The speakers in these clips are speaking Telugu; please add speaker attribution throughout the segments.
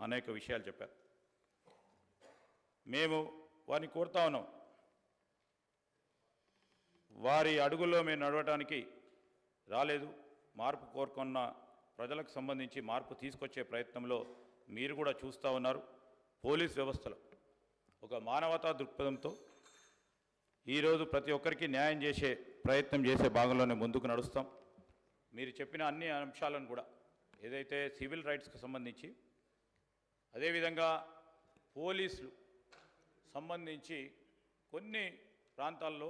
Speaker 1: అనేక విషయాలు చెప్పారు. మేము వారిని కోరుతా ఉన్నాం, వారి అడుగుల్లో మేము నడవడానికి రాలేదు. మార్పు కోరుకున్న ప్రజలకు సంబంధించి మార్పు తీసుకొచ్చే ప్రయత్నంలో మీరు కూడా చూస్తూ ఉన్నారు. పోలీస్ వ్యవస్థలో ఒక మానవతా దృక్పథంతో ఈరోజు ప్రతి ఒక్కరికి న్యాయం చేసే ప్రయత్నం చేసే భాగంలోనే ముందుకు నడుస్తాం. మీరు చెప్పిన అన్ని అంశాలను కూడా ఏదైతే సివిల్ రైట్స్కి సంబంధించి, అదేవిధంగా పోలీసులు సంబంధించి కొన్ని ప్రాంతాల్లో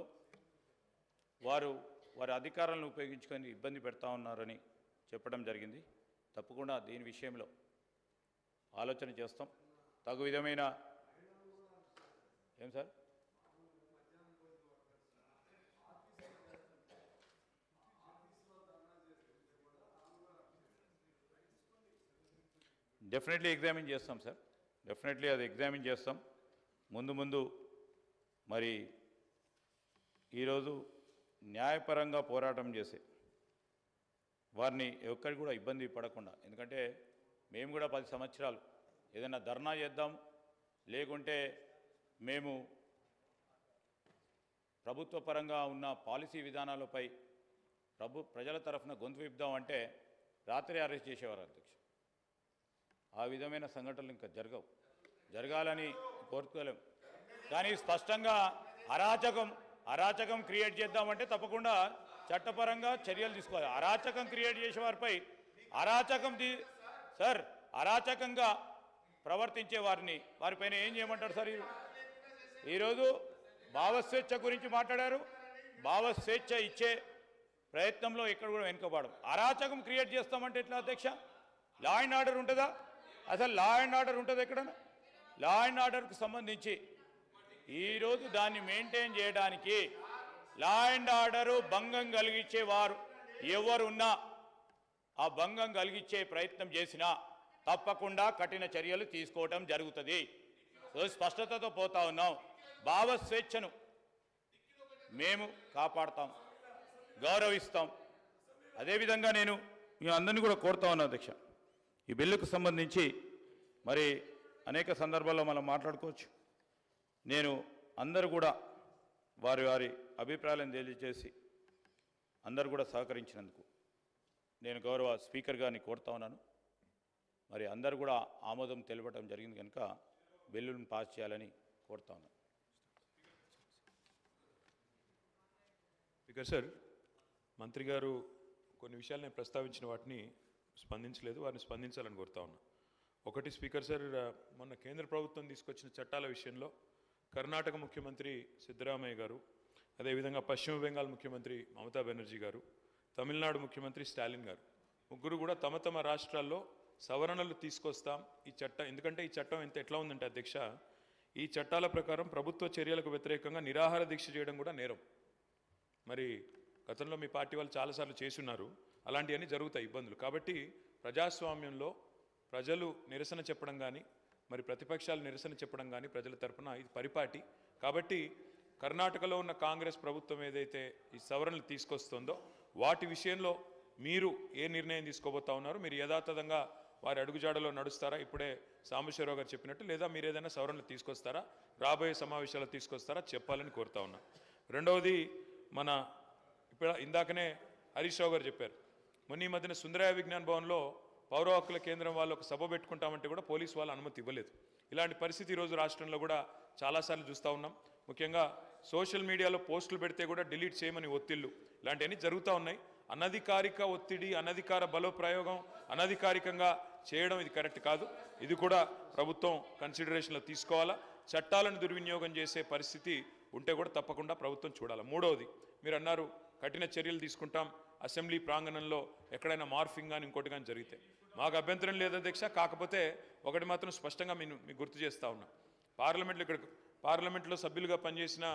Speaker 1: వారి అధికారాలను ఉపయోగించుకొని ఇబ్బంది పెడతా ఉన్నారని చెప్పడం జరిగింది. తప్పకుండా దీని విషయంలో ఆలోచన చేస్తాం. తగు విధమైన ఏం సార్ డెఫినెట్లీ ఎగ్జామిన్ చేస్తాం సార్, డెఫినెట్లీ అది ఎగ్జామిన్ చేస్తాం. ముందు మరి ఈరోజు న్యాయపరంగా పోరాటం చేసే వారిని ఎక్కడికి కూడా ఇబ్బంది పడకుండా, ఎందుకంటే మేము కూడా 10 సంవత్సరాలు ఏదైనా ధర్నా చేద్దాం, లేకుంటే మేము ప్రభుత్వ పరంగా ఉన్న పాలసీ విధానాలపై ప్రజల తరఫున గొంతు విప్పుదాం అంటే రాత్రి అరెస్ట్ చేసేవారు అధ్యక్ష. ఆ విధమైన సంఘటనలు ఇంకా జరగాలని కోరుకోలేం. కానీ స్పష్టంగా అరాచకం క్రియేట్ చేద్దామంటే తప్పకుండా చట్టపరంగా చర్యలు తీసుకోవాలి. అరాచకం క్రియేట్ చేసే అరాచకంగా ప్రవర్తించే వారిపైన ఏం చేయమంటారు సార్? ఈరోజు భావస్వేచ్ఛ గురించి మాట్లాడారు. భావస్వేచ్ఛ ఇచ్చే ప్రయత్నంలో ఎక్కడ కూడా వెనుకబడం. అరాచకం క్రియేట్ చేస్తామంటే ఎట్లా అధ్యక్ష? లా అండ్ ఆర్డర్ ఉంటుందా? అసలు లా అండ్ ఆర్డర్ ఉంటుంది ఎక్కడన్నా? లా అండ్ ఆర్డర్కి సంబంధించి ఈరోజు దాన్ని మెయింటైన్ చేయడానికి లా అండ్ ఆర్డరు భంగం కలిగించేవారు ఎవరున్నా, ఆ భంగం కలిగించే ప్రయత్నం చేసినా తప్పకుండా కఠిన చర్యలు తీసుకోవటం జరుగుతుంది. స్పష్టతతో పోతా ఉన్నాం. భావస్వేచ్ఛను మేము కాపాడుతాం, గౌరవిస్తాం. అదేవిధంగా నేను మీ అందరినీ కూడా కోరుతా ఉన్నాను అధ్యక్ష, ఈ బిల్లుకు సంబంధించి మరి అనేక సందర్భాల్లో మనం మాట్లాడుకోవచ్చు. నేను అందరూ కూడా వారి అభిప్రాయాలను తెలియజేసి అందరూ కూడా సహకరించినందుకు నేను గౌరవ స్పీకర్ గారిని కోరుతా ఉన్నాను. మరి అందరూ కూడా ఆమోదం తెలపడం జరిగింది కనుక బిల్లును పాస్ చేయాలని కోరుతా ఉన్నాను.
Speaker 2: స్పీకర్ సార్, మంత్రి గారు కొన్ని విషయాలు నేను ప్రస్తావించిన వాటిని స్పందించలేదు, వారిని స్పందించాలని కోరుతా ఉన్నా. ఒకటి స్పీకర్ సార్, మొన్న కేంద్ర ప్రభుత్వం తీసుకొచ్చిన చట్టాల విషయంలో కర్ణాటక ముఖ్యమంత్రి సిద్ధరామయ్య గారు, అదేవిధంగా పశ్చిమ బెంగాల్ ముఖ్యమంత్రి మమతా బెనర్జీ గారు, తమిళనాడు ముఖ్యమంత్రి స్టాలిన్ గారు ముగ్గురు కూడా తమ రాష్ట్రాల్లో సవరణలు తీసుకొస్తాం ఈ చట్టం. ఎందుకంటే ఈ చట్టం ఎట్లా ఉందంటే అధ్యక్ష, ఈ చట్టాల ప్రకారం ప్రభుత్వ చర్యలకు వ్యతిరేకంగా నిరాహార దీక్ష చేయడం కూడా నేరం. మరి గతంలో మీ పార్టీ వాళ్ళు చాలాసార్లు చేసున్నారు, అలాంటివన్నీ జరుగుతాయి ఇబ్బందులు. కాబట్టి ప్రజాస్వామ్యంలో ప్రజలు నిరసన చెప్పడం కానీ, మరి ప్రతిపక్షాలు నిరసన చెప్పడం కానీ ప్రజల తరపున ఇది పరిపాటి. కాబట్టి కర్ణాటకలో ఉన్న కాంగ్రెస్ ప్రభుత్వం ఏదైతే ఈ సవరణలు తీసుకొస్తుందో వాటి విషయంలో మీరు ఏ నిర్ణయం తీసుకోబోతా ఉన్నారు? మీరు యథాతథంగా వారి అడుగుజాడలో నడుస్తారా, ఇప్పుడే సాంబశివరావు గారు చెప్పినట్టు, లేదా మీరు ఏదైనా సవరణలు తీసుకొస్తారా, రాబోయే సమావేశాలు తీసుకొస్తారా చెప్పాలని కోరుతా ఉన్నా. రెండవది, ఇప్పుడు ఇందాకనే హరీష్ రావు గారు చెప్పారు, మొన్న ఈ మధ్యన సుందరయ్య విజ్ఞాన్ భవన్లో పౌర హక్కుల కేంద్రం వాళ్ళు ఒక సభ పెట్టుకుంటామంటే కూడా పోలీసు వాళ్ళు అనుమతి ఇవ్వలేదు. ఇలాంటి పరిస్థితి ఈరోజు రాష్ట్రంలో కూడా చాలాసార్లు చూస్తూ ఉన్నాం. ముఖ్యంగా సోషల్ మీడియాలో పోస్టులు పెడితే కూడా డిలీట్ చేయమని ఒత్తిళ్లు, ఇలాంటివన్నీ జరుగుతూ ఉన్నాయి. అనధికారిక ఒత్తిడి, అనధికార బలప్రయోగం, అనధికారికంగా చేయడం ఇది కరెక్ట్ కాదు. ఇది కూడా ప్రభుత్వం కన్సిడరేషన్లో తీసుకోవాలా. చట్టాలను దుర్వినియోగం చేసే పరిస్థితి ఉంటే కూడా తప్పకుండా ప్రభుత్వం చూడాలి. మూడవది, మీరు అన్నారు కఠిన చర్యలు తీసుకుంటాం అసెంబ్లీ ప్రాంగణంలో ఎక్కడైనా మార్ఫింగ్ కానీ ఇంకోటి కానీ జరిగితే. మాకు అభ్యంతరం లేదు అధ్యక్ష. కాకపోతే ఒకటి మాత్రం స్పష్టంగా మీకు గుర్తు చేస్తూ ఉన్నా, పార్లమెంట్లో సభ్యులుగా పనిచేసిన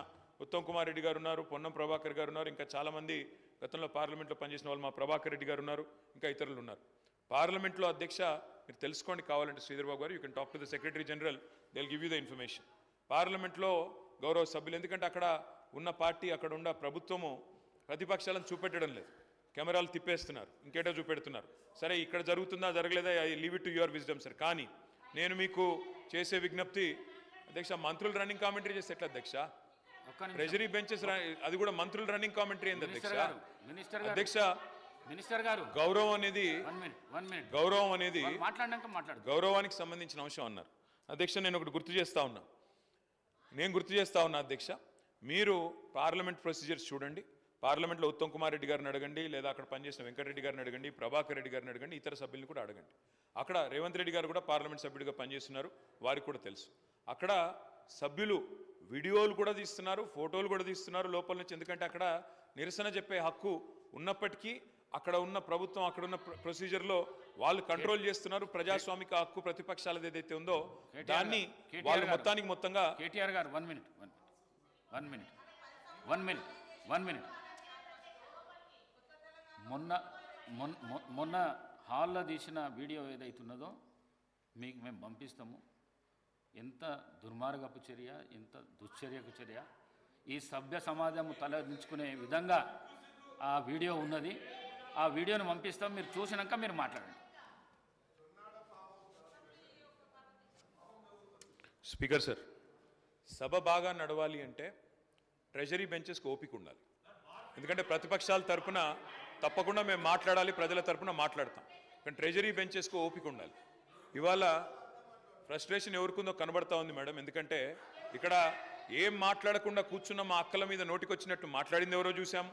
Speaker 2: ఉత్తమ్ కుమార్ రెడ్డి గారు ఉన్నారు, పొన్నం ప్రభాకర్ గారు ఉన్నారు, ఇంకా చాలామంది గతంలో పార్లమెంట్లో పనిచేసిన వాళ్ళు, మా ప్రభాకర్ రెడ్డి గారు ఉన్నారు, ఇంకా ఇతరులు ఉన్నారు. పార్లమెంట్లో అధ్యక్ష మీరు తెలుసుకోండి కావాలంటే శ్రీధర్ బాబు గారు, you can talk to the secretary general, they will give you the information. పార్లమెంట్లో గౌరవ సభ్యులు, ఎందుకంటే అక్కడ ఉన్న పార్టీ, అక్కడ ఉన్న ప్రభుత్వము ప్రతిపక్షాలను చూపెట్టడం లేదు, కెమెరాలు తిప్పేస్తున్నారు, ఇంకేటో చూపెడుతున్నారు. సరే ఇక్కడ జరుగుతుందా జరగలేదా, I leave it to your wisdom sir. కానీ నేను మీకు చేసే విజ్ఞప్తి అధ్యక్ష, మంత్రులు రన్నింగ్ కామెంటరీ చేస్తే ఎట్లా అధ్యక్ష? ట్రెజరీ బెంచెస్ అది కూడా మంత్రులు రన్నింగ్ కామెంటరీ ఏంది అధ్యక్ష?
Speaker 3: మినిస్టర్ గారు
Speaker 2: గౌరవం అనేది గౌరవానికి సంబంధించిన అంశం అన్నారు అధ్యక్ష. నేను ఒకటి గుర్తు చేస్తా ఉన్నా అధ్యక్ష. మీరు పార్లమెంట్ ప్రొసీజర్స్ చూడండి. పార్లమెంట్లో ఉత్తమ్ కుమార్ రెడ్డి గారిని అడగండి, లేదా అక్కడ పనిచేసిన వెంకటరెడ్డి గారిని అడగండి, ప్రభాకర్ రెడ్డి గారిని అడగండి, ఇతర సభ్యులను కూడా అడగండి. అక్కడ రేవంత్ రెడ్డి గారు కూడా పార్లమెంట్ సభ్యుడిగా పనిచేస్తున్నారు, వారికి కూడా తెలుసు. అక్కడ సభ్యులు వీడియోలు కూడా తీస్తున్నారు, ఫోటోలు కూడా తీస్తున్నారు లోపల నుంచి. ఎందుకంటే అక్కడ నిరసన చెప్పే హక్కు ఉన్నప్పటికీ అక్కడ ఉన్న ప్రభుత్వం, అక్కడ ఉన్న ప్రొసీజర్లో వాళ్ళు కంట్రోల్ చేస్తున్నారు. ప్రజాస్వామిక హక్కు ప్రతిపక్షాలది ఏదైతే ఉందో దాన్ని వాళ్ళు మొత్తంగా
Speaker 3: కేటీఆర్ గారు 1 మినిట్ మొన్న హాల్లో తీసిన వీడియో ఏదైతున్నదో మీకు మేము పంపిస్తాము. ఎంత దుర్మార్గపు చర్య, ఎంత దుశ్చర్యకు చర్య. ఈ సభ్య సమాజం తలదించుకునే విధంగా ఆ వీడియో ఉన్నది. ఆ వీడియోను పంపిస్తాం, మీరు చూసినాక మీరు మాట్లాడండి.
Speaker 2: స్పీకర్ సార్, సభ బాగా నడవాలి అంటే ట్రెజరీ బెంచెస్కి ఓపిక ఉండాలి. ఎందుకంటే ప్రతిపక్షాల తరపున తప్పకుండా మేము మాట్లాడాలి, ప్రజల తరపున మాట్లాడతాం. కానీ ట్రెజరీ బెంచెస్కి ఓపిక ఉండాలి. ఇవాళ ఫ్రస్ట్రేషన్ ఎవరికుందో కనబడతా ఉంది మేడం. ఎందుకంటే ఇక్కడ ఏం మాట్లాడకుండా కూర్చున్న మా అక్కల మీద నోటికొచ్చినట్టు మాట్లాడింది ఎవరో చూసాం,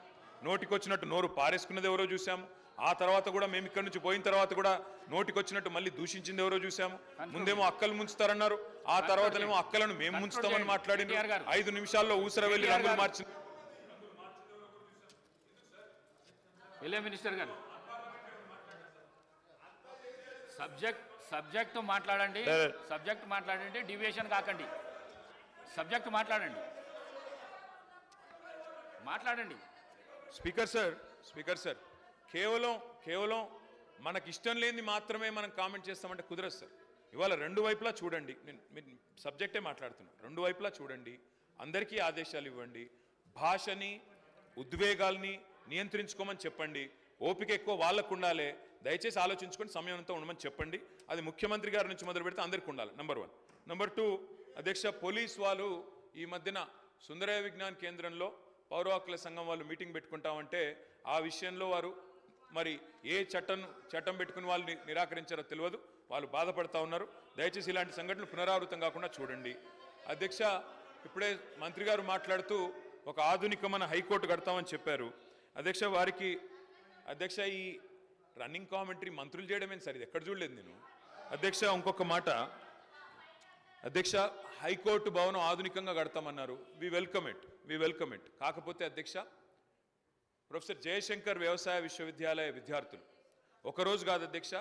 Speaker 2: నోటికొచ్చినట్టు నోరు పారేసుకున్నది ఎవరో చూసాం. ఆ తర్వాత కూడా మేము ఇక్కడ నుంచి పోయిన తర్వాత కూడా నోటికొచ్చినట్టు మళ్ళీ దూషించింది ఎవరో చూసాము. ముందేమో అక్కలు ముంచుతారన్నారు, ఆ తర్వాతనేమో అక్కలను మేము ముంచుతామని మాట్లాడింది. 5 నిమిషాల్లో ఊసర వెళ్ళి రంగులు మార్చింది.
Speaker 3: మినిస్టర్ గారు సబ్జెక్ట్ మాట్లాడండి, డివియేషన్ కాకండి. సబ్జెక్ట్ మాట్లాడండి.
Speaker 2: స్పీకర్ సార్, కేవలం మనకి ఇష్టం లేనిది మాత్రమే మనం కామెంట్ చేస్తామంటే కుదరదు సార్. ఇవాళ 2 వైపులా చూడండి. నేను సబ్జెక్టే మాట్లాడుతున్నా. 2 వైపులా చూడండి, అందరికీ ఆదేశాలు ఇవ్వండి, భాషని ఉద్వేగాల్ని నియంత్రించుకోమని చెప్పండి. ఓపిక ఎక్కువ వాళ్ళకు ఉండాలి. దయచేసి ఆలోచించుకొని సమయంతో ఉండమని చెప్పండి. అది ముఖ్యమంత్రి గారి నుంచి మొదలు పెడితే అందరికీ ఉండాలి. నంబర్ 1. నంబర్ 2 అధ్యక్ష, పోలీస్ వాళ్ళు ఈ మధ్యన సుందరయ్య విజ్ఞాన కేంద్రంలో పౌర హక్కుల సంఘం వాళ్ళు మీటింగ్ పెట్టుకుంటామంటే ఆ విషయంలో వారు మరి ఏ చట్టం పెట్టుకుని వాళ్ళు నిరాకరించారో తెలియదు, వాళ్ళు బాధపడతా ఉన్నారు. దయచేసి ఇలాంటి సంఘటనలు పునరావృతం కాకుండా చూడండి. అధ్యక్ష, ఇప్పుడే మంత్రి గారు మాట్లాడుతూ ఒక ఆధునికమైన హైకోర్టు కడతామని చెప్పారు. అధ్యక్ష, అధ్యక్ష ఈ రన్నింగ్ కామెంటరీ మంత్రులు చేయడమేంటి సార్? ఇది ఎక్కడ చూడలేదు నేను. అధ్యక్ష, ఇంకొక మాట అధ్యక్ష, హైకోర్టు భవనం ఆధునికంగా కడతామన్నారు. We welcome it. కాకపోతే అధ్యక్ష, ప్రొఫెసర్ జయశంకర్ వ్యవసాయ విశ్వవిద్యాలయ విద్యార్థులు ఒకరోజు కాదు అధ్యక్ష,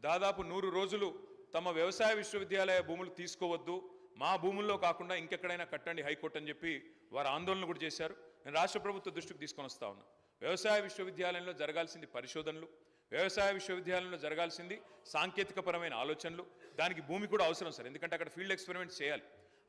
Speaker 2: దాదాపు 100 రోజులు తమ వ్యవసాయ విశ్వవిద్యాలయ భూములు తీసుకోవద్దు, మా భూముల్లో కాకుండా ఇంకెక్కడైనా కట్టండి హైకోర్టు అని చెప్పి వారు ఆందోళన కూడా చేశారు. నేను రాష్ట్ర ప్రభుత్వ దృష్టికి తీసుకొని వస్తా ఉన్నా. వ్యవసాయ విశ్వవిద్యాలయంలో జరగాల్సింది పరిశోధనలు, వ్యవసాయ విశ్వవిద్యాలయంలో జరగాల్సింది సాంకేతికపరమైన ఆలోచనలు. దానికి భూమి కూడా అవసరం సార్, ఎందుకంటే అక్కడ ఫీల్డ్ ఎక్స్పెరిమెంట్స్ చేయాలి.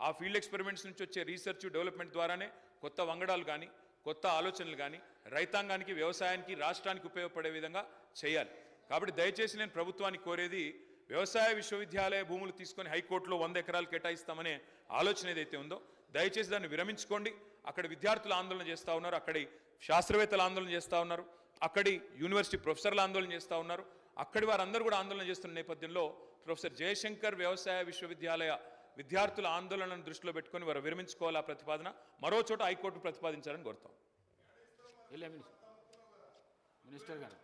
Speaker 2: ఆ ఫీల్డ్ ఎక్స్పెరిమెంట్స్ నుంచి వచ్చే రీసెర్చ్ డెవలప్మెంట్ ద్వారానే కొత్త వంగడాలు కానీ కొత్త ఆలోచనలు కానీ రైతాంగానికి, వ్యవసాయానికి, రాష్ట్రానికి ఉపయోగపడే విధంగా చేయాలి. కాబట్టి దయచేసి నేను ప్రభుత్వానికి కోరేది, వ్యవసాయ విశ్వవిద్యాలయ భూములు తీసుకొని హైకోర్టులో 100 ఎకరాలు కేటాయిస్తామనే ఆలోచన ఏదైతే ఉందో దయచేసి దాన్ని విరమించుకోండి. అక్కడ విద్యార్థులు ఆందోళన చేస్తూ ఉన్నారు, అక్కడి శాస్త్రవేత్తలు ఆందోళన చేస్తూ ఉన్నారు, అక్కడి యూనివర్సిటీ ప్రొఫెసర్లు ఆందోళన చేస్తూ ఉన్నారు. అక్కడి వారందరూ కూడా ఆందోళన చేస్తున్న నేపథ్యంలో ప్రొఫెసర్ జయశంకర్ వ్యవసాయ విశ్వవిద్యాలయ విద్యార్థుల ఆందోళనను దృష్టిలో పెట్టుకొని వారు విరమించుకోవాలా ప్రతిపాదన మరో చోట హైకోర్టు ప్రతిపాదించాలని కోరుతాం.
Speaker 3: మినిస్టర్ గారు